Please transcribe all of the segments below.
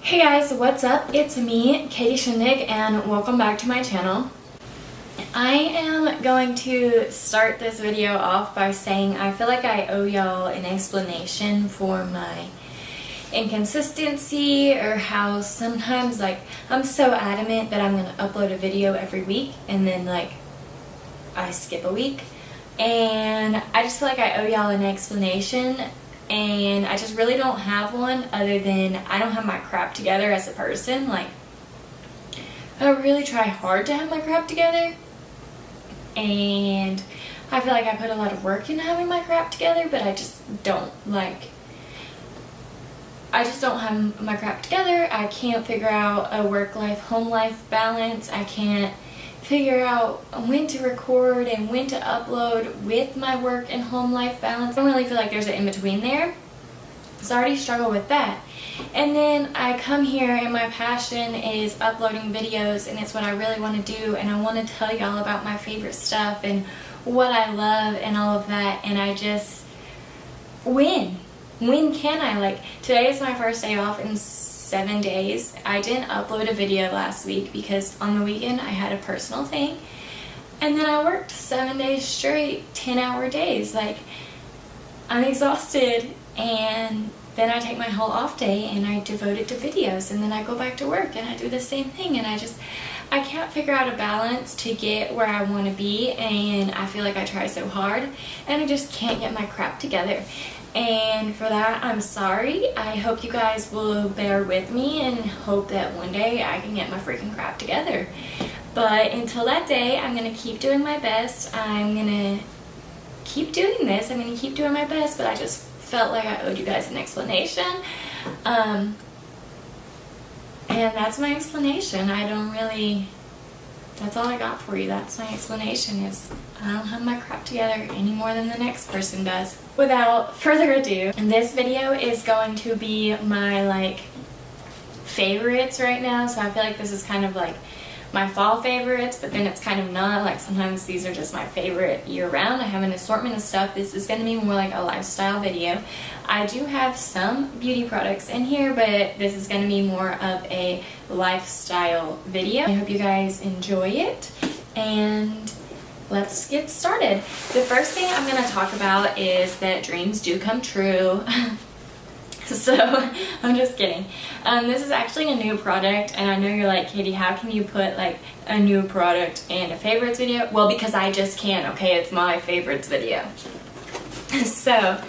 Hey guys, what's up? It's me, Katie Shindig, and welcome back to my channel. I am going to start this video off by saying I feel like I owe y'all an explanation for my inconsistency, or how sometimes I'm so adamant that I'm going to upload a video every week and then I skip a week, and I just feel like I owe y'all an explanation. And I just really don't have one, other than I don't have my crap together as a person. I really try hard to have my crap together, and I feel like I put a lot of work into having my crap together, but I just don't have my crap together. I can't figure out a work-life, home-life balance. I can't figure out when to record and when to upload with my work and home life balance. I don't really feel like there's an in-between there, so I already struggle with that. And then I come here and my passion is uploading videos, and it's what I really want to do, and I want to tell y'all about my favorite stuff and what I love and all of that, and I just, when can I? Today is my first day off in 7 days. I didn't upload a video last week because on the weekend I had a personal thing, and then I worked 7 days straight, 10-hour days. I'm exhausted, and then I take my whole off day and I devote it to videos, and then I go back to work and I do the same thing, and I can't figure out a balance to get where I want to be, and I feel like I try so hard and I just can't get my crap together. And for that, I'm sorry. I hope you guys will bear with me and hope that one day I can get my freaking crap together. But until that day, I'm going to keep doing my best. I'm going to keep doing this. I'm going to keep doing my best, but I just felt like I owed you guys an explanation. And that's my explanation. That's all I got for you. That's my explanation, is I don't have my crap together any more than the next person does. Without further ado, this video is going to be my favorites right now. So I feel like this is kind of my fall favorites, but then it's kind of not. Sometimes these are just my favorite year round. I have an assortment of stuff. This is going to be more like a lifestyle video. I do have some beauty products in here, but this is going to be more of a lifestyle video. I hope you guys enjoy it, and let's get started. The first thing I'm going to talk about is that dreams do come true. So, I'm just kidding. This is actually a new product, and I know you're like, Katie, how can you put a new product in a favorites video? Well, because I just can, okay? It's my favorites video. So,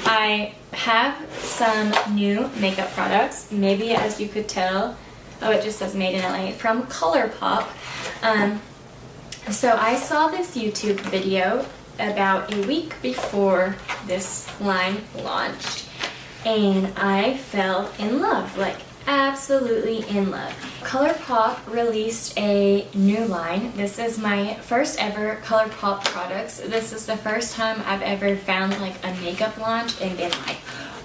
I have some new makeup products. Maybe, as you could tell, oh, it just says made in LA, from Colourpop. So I saw this YouTube video about a week before this line launched, and I fell in love, absolutely in love. Colourpop released a new line. This is my first ever Colourpop products. This is the first time I've ever found a makeup launch and been like,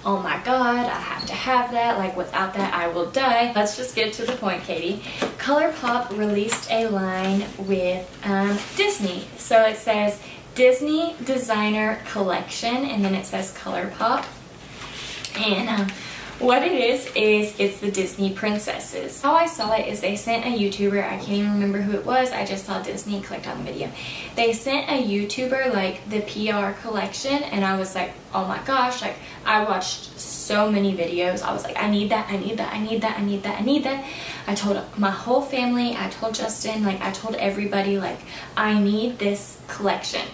oh my god, I have to have that. Without that, I will die. Let's just get to the point, Katie. Colourpop released a line with Disney. So it says Disney Designer Collection, and then it says Colourpop. And what it is it's the Disney princesses. How I saw it is they sent a YouTuber, I can't even remember who it was, I just saw Disney, clicked on the video. They sent a YouTuber the PR collection, and I was like, oh my gosh, I watched so many videos. I was like, I need that, I need that, I need that, I need that, I need that. I told my whole family, I told Justin, I told everybody, I need this collection.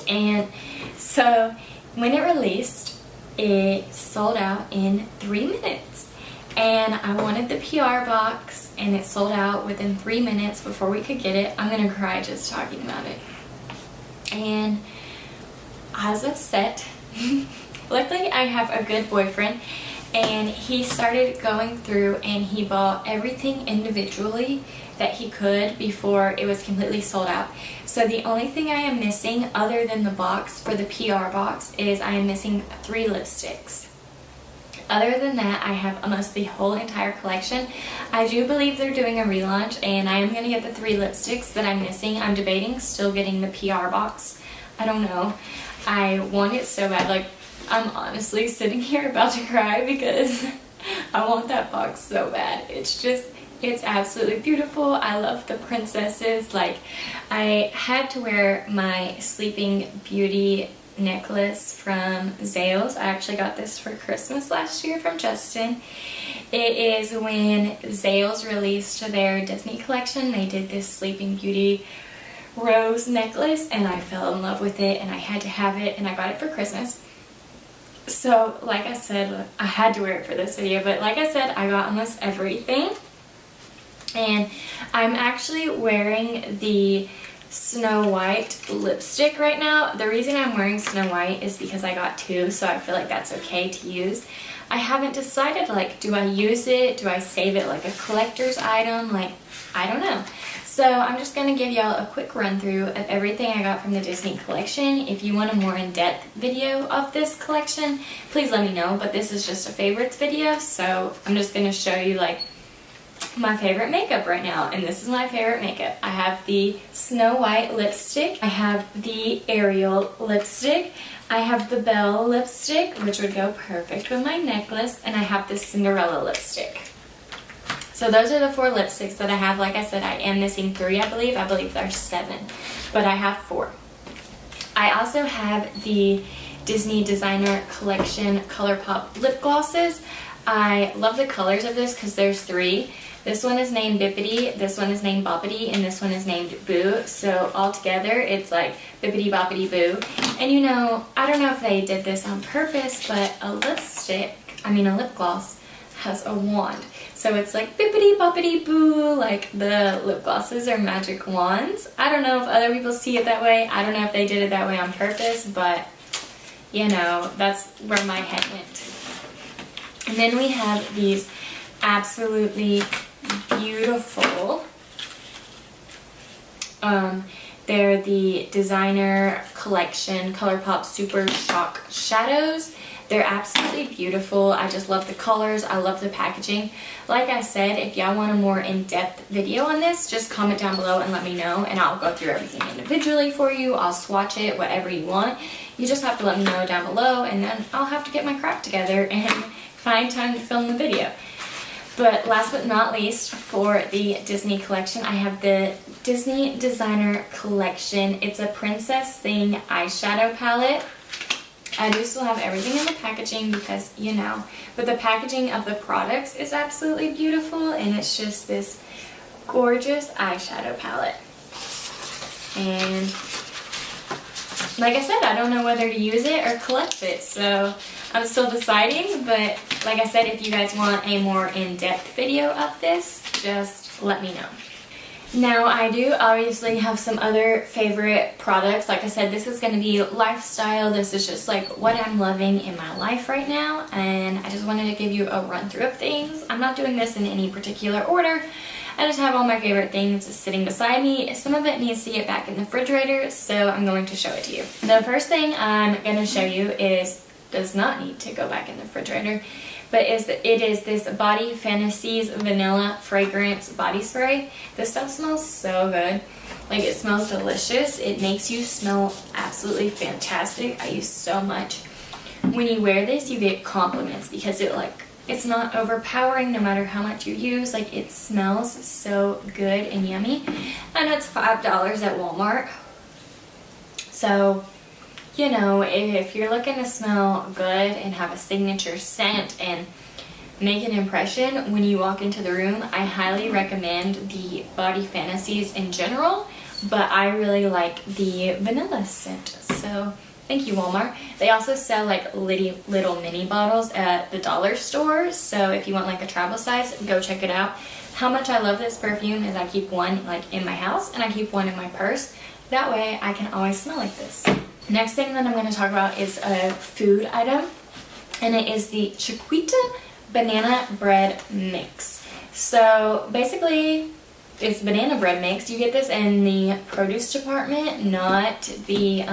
And so when it released, it sold out in 3 minutes, and I wanted the PR box, and it sold out within 3 minutes before we could get it. I'm gonna cry just talking about it. And I was upset. Luckily, I have a good boyfriend, and he started going through and he bought everything individually that he could before it was completely sold out. So the only thing I am missing other than the box for the PR box is I am missing 3 lipsticks. Other than that, I have almost the whole entire collection. I do believe they're doing a relaunch, and I am going to get the 3 lipsticks that I'm missing. I'm debating still getting the PR box. I don't know. I want it so bad. I'm honestly sitting here about to cry because I want that box so bad. It's absolutely beautiful. I love the princesses. Like, I had to wear my Sleeping Beauty necklace from Zales. I actually got this for Christmas last year from Justin. It is when Zales released their Disney collection. They did this Sleeping Beauty rose necklace and I fell in love with it and I had to have it, and I got it for Christmas. So like I said, I had to wear it for this video, but like I said, I got almost everything. And I'm actually wearing the Snow White lipstick right now. The reason I'm wearing Snow White is because I got two, so I feel like that's okay to use. I haven't decided, like, do I use it? Do I save it like a collector's item? Like, I don't know. So I'm just going to give y'all a quick run through of everything I got from the Disney collection. If you want a more in-depth video of this collection, please let me know. But this is just a favorites video, so I'm just going to show you like my favorite makeup right now. And this is my favorite makeup. I have the Snow White lipstick. I have the Ariel lipstick. I have the Belle lipstick, which would go perfect with my necklace. And I have the Cinderella lipstick. So those are the 4 lipsticks that I have. Like I said, I am missing 3, I believe. I believe there's 7, but I have 4. I also have the Disney Designer Collection Colourpop lip glosses. I love the colors of this because there's 3. This one is named Bippity, this one is named Boppity, and this one is named Boo. So all together, it's like Bippity Boppity Boo. And you know, I don't know if they did this on purpose, but a lip gloss has a wand. So it's like bippity boppity boo, like the lip glosses are magic wands. I don't know if other people see it that way. I don't know if they did it that way on purpose, but you know, that's where my head went. And then we have these absolutely beautiful, they're the Designer Collection Colourpop Super Shock Shadows. They're absolutely beautiful. I just love the colors. I love the packaging. Like I said, if y'all want a more in-depth video on this, just comment down below and let me know, and I'll go through everything individually for you. I'll swatch it, whatever you want. You just have to let me know down below, and then I'll have to get my crap together and find time to film the video. But last but not least, for the Disney collection, I have the Disney Designer Collection. It's a Princess Thing eyeshadow palette. I do still have everything in the packaging because, you know, but the packaging of the products is absolutely beautiful, and it's just this gorgeous eyeshadow palette. And like I said, I don't know whether to use it or collect it, so I'm still deciding. But like I said, if you guys want a more in-depth video of this, just let me know. Now, I do obviously have some other favorite products. Like I said, this is going to be lifestyle. This is just like what I'm loving in my life right now, and I just wanted to give you a run through of things. I'm not doing this in any particular order. I just have all my favorite things sitting beside me. Some of it needs to get back in the refrigerator, so I'm going to show it to you. The first thing I'm going to show you does not need to go back in the refrigerator, but it is this Body Fantasies Vanilla Fragrance Body Spray. This stuff smells so good. Like, it smells delicious. It makes you smell absolutely fantastic. I use so much. When you wear this, you get compliments because it's not overpowering no matter how much you use. Like, it smells so good and yummy. And it's $5 at Walmart. So, you know, if you're looking to smell good and have a signature scent and make an impression when you walk into the room, I highly recommend the Body Fantasies in general, but I really like the vanilla scent. So thank you, Walmart. They also sell like little mini bottles at the dollar store, so if you want like a travel size, go check it out. How much I love this perfume is I keep one like in my house and I keep one in my purse. That way I can always smell like this. Next thing that I'm going to talk about is a food item, and it is the Chiquita banana bread mix. So basically, it's banana bread mix. You get this in the produce department, not the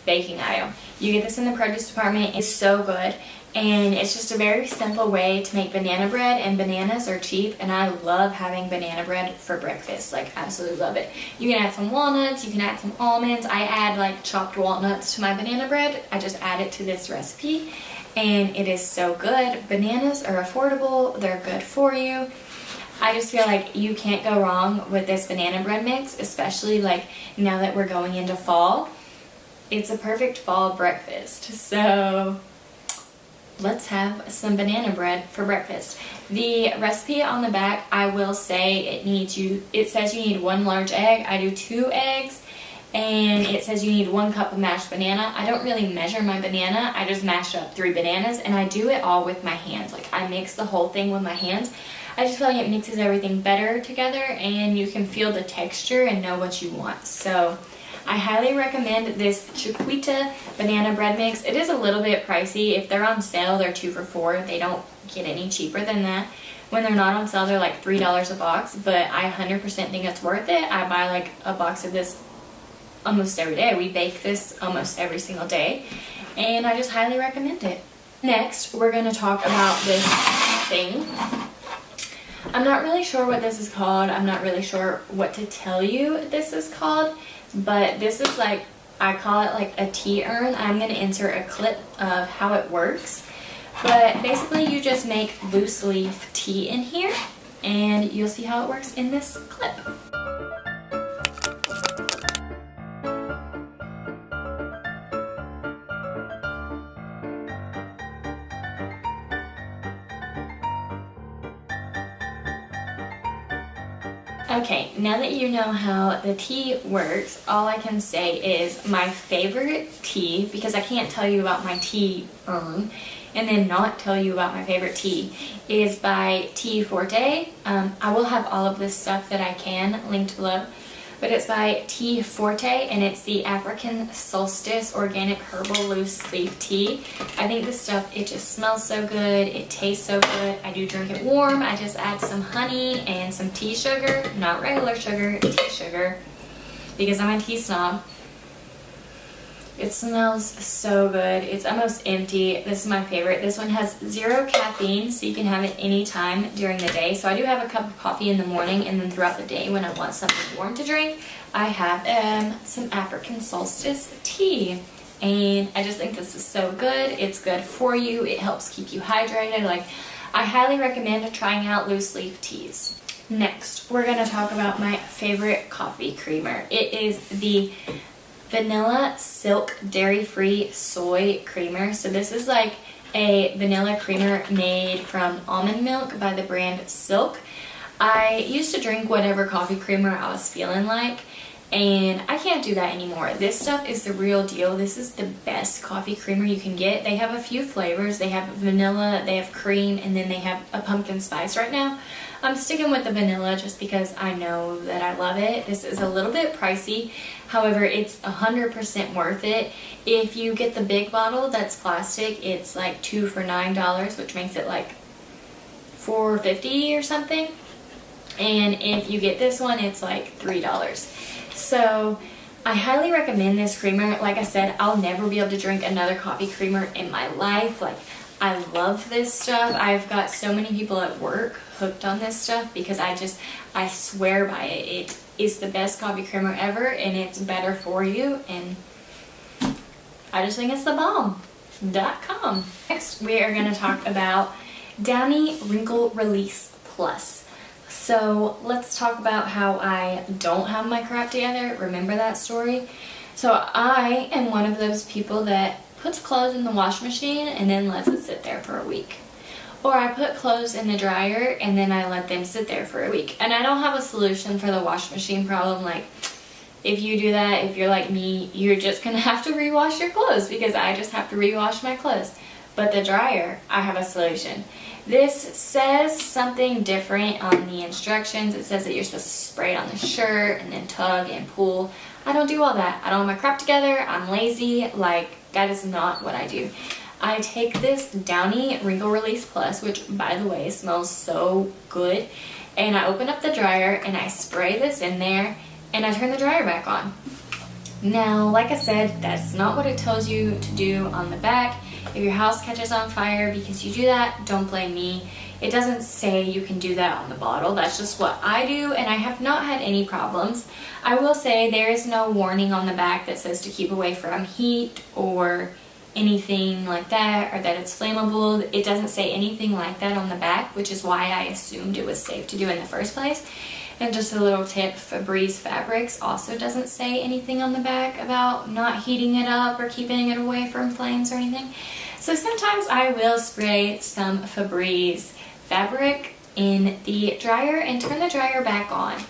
baking aisle. You get this in the produce department. It's so good, and it's just a very simple way to make banana bread, and bananas are cheap, and I love having banana bread for breakfast. Like, absolutely love it. You can add some walnuts, you can add some almonds. I add like chopped walnuts to my banana bread. I just add it to this recipe, and it is so good. Bananas are affordable, they're good for you. I just feel like you can't go wrong with this banana bread mix, especially like now that we're going into fall. It's a perfect fall breakfast. So let's have some banana bread for breakfast. The recipe on the back, I will say it says you need 1 large egg. I do 2 eggs, and it says you need 1 cup of mashed banana. I don't really measure my banana. I just mash up 3 bananas, and I do it all with my hands. Like, I mix the whole thing with my hands. I just feel like it mixes everything better together, and you can feel the texture and know what you want. So I highly recommend this Chiquita banana bread mix. It is a little bit pricey. If they're on sale, they're 2 for $4. They don't get any cheaper than that. When they're not on sale, they're like $3 a box, but I 100% think it's worth it. I buy like a box of this almost every day. We bake this almost every single day, and I just highly recommend it. Next, we're going to talk about this thing. I'm not really sure what this is called. I'm not really sure what to tell you this is called, but this is like, I call it like a tea urn. I'm going to insert a clip of how it works. But basically you just make loose leaf tea in here, and you'll see how it works in this clip. Okay, now that you know how the tea works, all I can say is my favorite tea, because I can't tell you about my tea urn and then not tell you about my favorite tea, is by Tea Forte. I will have all of this stuff that I can linked below, but it's by Tea Forte, and it's the African Solstice Organic Herbal Loose Leaf Tea. I think this stuff, it just smells so good, it tastes so good. I do drink it warm. I just add some honey and some tea sugar, not regular sugar, tea sugar, because I'm a tea snob. It smells so good. It's almost empty. This is my favorite. This one has 0 caffeine, so you can have it anytime during the day. So I do have a cup of coffee in the morning, and then throughout the day when I want something warm to drink, I have some African Solstice tea. And I just think this is so good. It's good for you. It helps keep you hydrated. Like, I highly recommend trying out loose leaf teas. Next, we're going to talk about my favorite coffee creamer. It is the Vanilla Silk Dairy-Free Soy Creamer. So this is like a vanilla creamer made from almond milk by the brand Silk. I used to drink whatever coffee creamer I was feeling like, and I can't do that anymore. This stuff is the real deal. This is the best coffee creamer you can get. They have a few flavors. They have vanilla, they have cream, and then they have a pumpkin spice right now. I'm sticking with the vanilla just because I know that I love it. This is a little bit pricey. However, it's 100% worth it. If you get the big bottle that's plastic, it's like 2 for $9, which makes it like $4.50 or something. And if you get this one, it's like $3. So I highly recommend this creamer. Like I said, I'll never be able to drink another coffee creamer in my life. Like, I love this stuff. I've got so many people at work hooked on this stuff because I swear by it. It is the best coffee creamer ever, and it's better for you, and I just think it's the bomb.com. Next, we are going to talk about Downy Wrinkle Release Plus. So let's talk about how I don't have my crap together. Remember that story? So I am one of those people that puts clothes in the wash machine and then lets it sit there for a week. Or I put clothes in the dryer and then I let them sit there for a week. And I don't have a solution for the wash machine problem. Like, if you do that, if you're like me, you're just gonna have to rewash your clothes, because I just have to rewash my clothes. But the dryer, I have a solution. This says something different on the instructions. It says that you're supposed to spray it on the shirt and then tug and pull. I don't do all that. I don't have my crap together. I'm lazy. Like, that is not what I do. I take this Downy Wrinkle Release Plus, which, by the way, smells so good, and I open up the dryer and I spray this in there and I turn the dryer back on. Now, like I said, that's not what it tells you to do on the back. If your house catches on fire because you do that, don't blame me. It doesn't say you can do that on the bottle. That's just what I do, and I have not had any problems. I will say there is no warning on the back that says to keep away from heat or anything like that, or that it's flammable. It doesn't say anything like that on the back, which is why I assumed it was safe to do in the first place. And just a little tip, Febreze Fabrics also doesn't say anything on the back about not heating it up or keeping it away from flames or anything. So sometimes I will spray some Febreze fabric in the dryer and turn the dryer back on,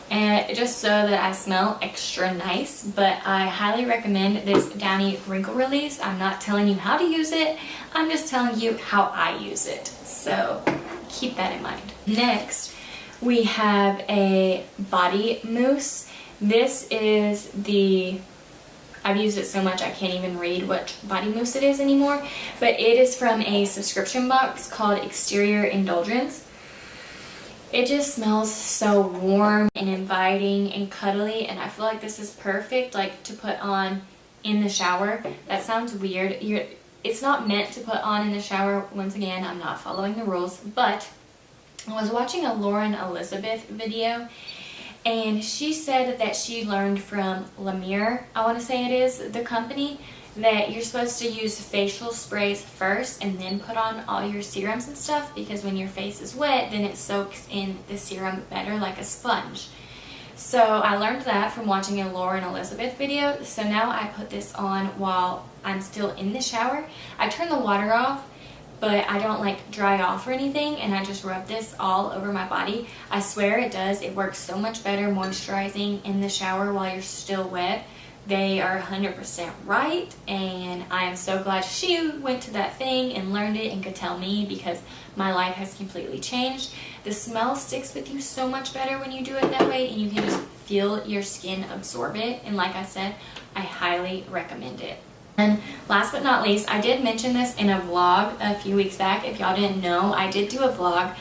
and just so that I smell extra nice. But I highly recommend this Downy Wrinkle Release. I'm not telling you how to use it, I'm just telling you how I use it. So keep that in mind. Next, we have a body mousse. This is the, I've used it so much I can't even read what body mousse it is anymore, but it is from a subscription box called Exterior Indulgence. It just smells so warm and inviting and cuddly, and I feel like this is perfect like to put on in the shower. That sounds weird. It's not meant to put on in the shower. Once again, I'm not following the rules, but I was watching a Lauren Elizabeth video, and she said that she learned from La Mer, I want to say it is, the company, that you're supposed to use facial sprays first and then put on all your serums and stuff, because when your face is wet, then it soaks in the serum better like a sponge. So I learned that from watching a Lauren Elizabeth video. So now I put this on while I'm still in the shower. I turn the water off, but I don't like dry off or anything, and I just rub this all over my body. I swear it does. It works so much better moisturizing in the shower while you're still wet. They are 100% right, and I am so glad she went to that thing and learned it and could tell me, because my life has completely changed. The smell sticks with you so much better when you do it that way, and you can just feel your skin absorb it. And like I said, I highly recommend it. And last but not least, I did mention this in a vlog a few weeks back. If y'all didn't know, I did do a vlog.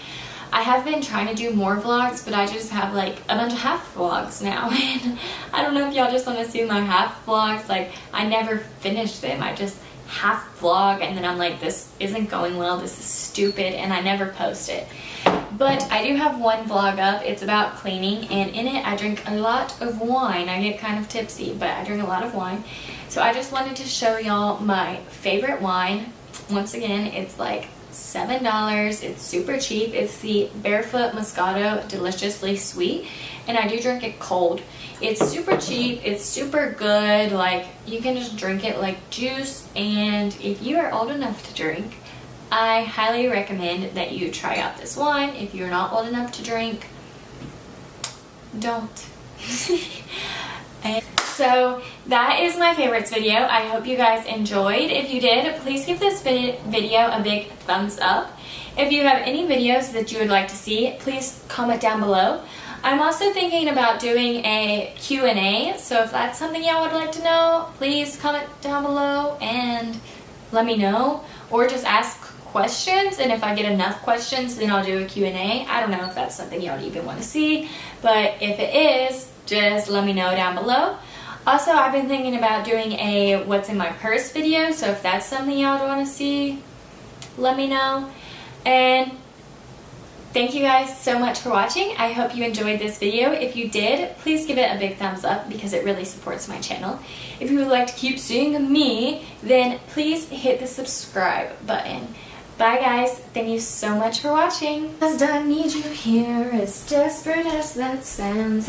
I have been trying to do more vlogs, but I just have like a bunch of half vlogs now. And I don't know if y'all just want to see my half vlogs. Like, I never finish them. I just half vlog, and then I'm like, this isn't going well, this is stupid, and I never post it. But I do have one vlog up. It's about cleaning, and in it I drink a lot of wine. I get kind of tipsy, but I drink a lot of wine. So I just wanted to show y'all my favorite wine. Once again, it's like $7. It's super cheap. It's the Barefoot Moscato Deliciously Sweet, and I do drink it cold. It's super cheap. It's super good. Like, you can just drink it like juice, and if you are old enough to drink, I highly recommend that you try out this wine. If you're not old enough to drink, don't. And so that is my favorites video. I hope you guys enjoyed. If you did, please give this video a big thumbs up. If you have any videos that you would like to see, please comment down below. I'm also thinking about doing a Q&A, so if that's something y'all would like to know, please comment down below and let me know, or just ask questions, and if I get enough questions, then I'll do a Q&A. I don't know if that's something y'all even want to see, but if it is, just let me know down below. Also, I've been thinking about doing a what's in my purse video, so if that's something y'all want to see, let me know. And thank you guys so much for watching. I hope you enjoyed this video. If you did, please give it a big thumbs up, because it really supports my channel. If you would like to keep seeing me, then please hit the subscribe button. Bye guys, thank you so much for watching. As I need you here, as desperate as that sounds,